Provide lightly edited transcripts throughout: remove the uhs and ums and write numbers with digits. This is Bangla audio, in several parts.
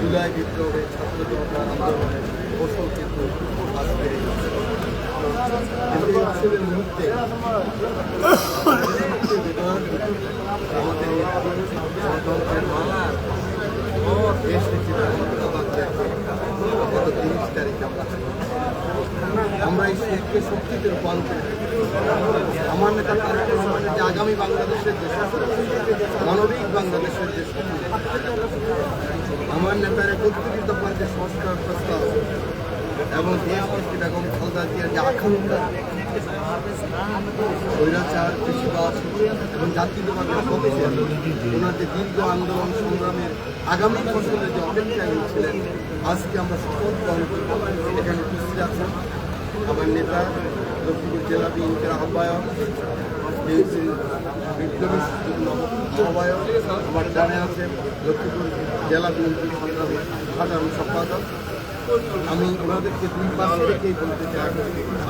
জুলাই বিপ্লবে ছাত্র জনতার আন্দোলনের ফসল কিন্তু আজকে এই উৎসবের মুহূর্তে আমাদের গণতন্ত্রের দেশ নীতি গত 30 তারিখে আমরা এই শেখকে শক্তিতে রূপান্তরিত আমার নেতা তারেক রহমানের যে আগামী বাংলাদেশের দেশ মানবিক বাংলাদেশের দেশ আমার নেতার 31 দফার যে সংস্কার প্রস্তাব এবং দেশনেত্রী বেগম খালেদা জিয়ার যে আকাঙ্ক্ষা স্বৈরাচার কৃষিবাস এবং জাতীয়তাবাদের পক্ষে ওনার যে দীর্ঘ আন্দোলন সংগ্রামের আগামী ফসলের যে অপেক্ষায় ছিলেন আজকে আমরা শপথ গ্রহণ করব। এখানে উপস্থিত আছেন আমার নেতা লক্ষ্মীপুর জেলা বিএনপির আহ্বায়ক বিপ্লবী আহ্বায়ক, আমার জানে আছে লক্ষ্মীপুর জেলা বিএনপির সংগ্রামী সাধারণ সম্পাদক। আমি ওনাদেরকে দুই পাশ থেকেই বলতে চাই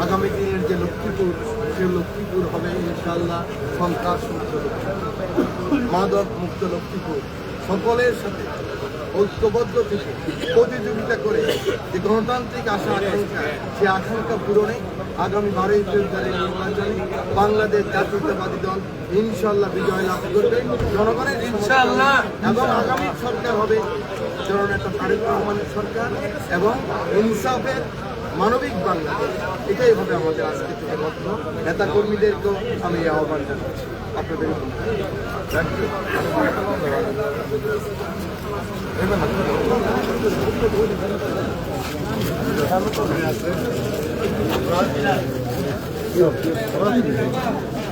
আগামী দিনের যে লক্ষ্মীপুর সে লক্ষ্মীপুর হবে ইনশাআল্লাহ সন্ত্রাস মুক্ত মাদক মুক্ত লক্ষ্মীপুর। সকলের সাথে ঐক্যবদ্ধ থেকে প্রতিযোগিতা করে যে গণতান্ত্রিক আশা আকাঙ্ক্ষা সে আকাঙ্ক্ষা পূরণে আগামী 12 ফেব্রুয়ারি নির্বাচনে বাংলাদেশ জাতীয়তাবাদী দল ইনশাআল্লাহ বিজয় লাভ করবে জনগণের ইনশাআল্লাহ। এবং আগামী সরকার হবে জননেতা তারেক রহমানের সরকার এবং ইনসাফের মানবিক বাংলাদেশ। এটাই হবে আমাদের আজকে থেকে লক্ষ্য। নেতা কর্মীদেরকেও আমি আহ্বান জানাচ্ছি আপনাদের থ্যাংক ইউ।